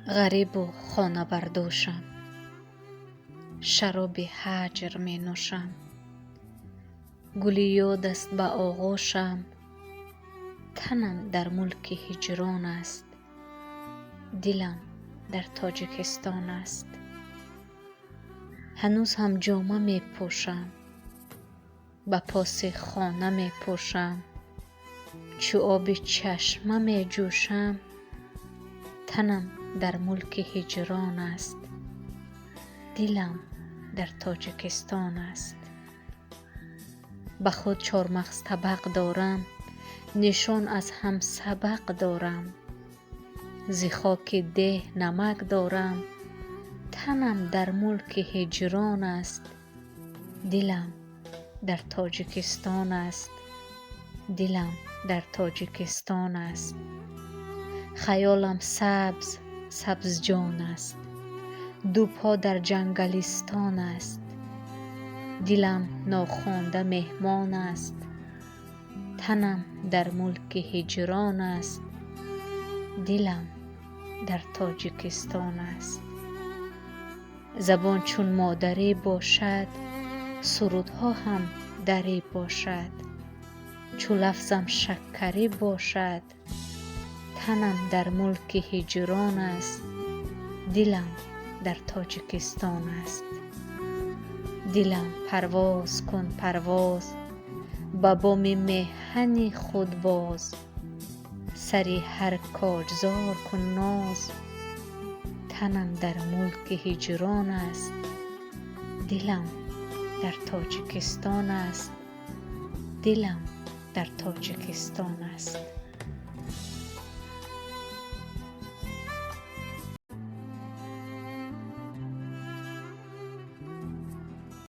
غریب و خانه بردوشم، شراب هجر می نوشم. گلی یاد است به آغوشم، تنم در ملک هجران است. دلم در تاجیکستان است. هنوز هم جامه می پوشم، به پاس خانه می پوشم. چو آب چشمه می جوشم، تنم در ملک هجران است. دلم در تاجیکستان است. به خود چارمغز طبق دارم، نشان از هم سبق دارم. ز خاک ده نمک دارم، تنم در ملک هجران است. دلم در تاجیکستان است. دلم در تاجیکستان است. خیالم سبز سبز جان است، دو پا در جنگلستان است. دلم ناخوانده مهمان است، تنم در ملک هجران است. دلم در تاجیکستان است. زبان چون مادری باشد، سرودها هم دری باشد. چو لفظم شکری باشد، تنم در ملک هجران است. دلم در تاجیکستان است. دلم پرواز کن پرواز، به بام میهن خود باز. سری هر کاجزار کن ناز، تنم در ملک هجران است. دلم در تاجیکستان است. دلم در تاجیکستان است.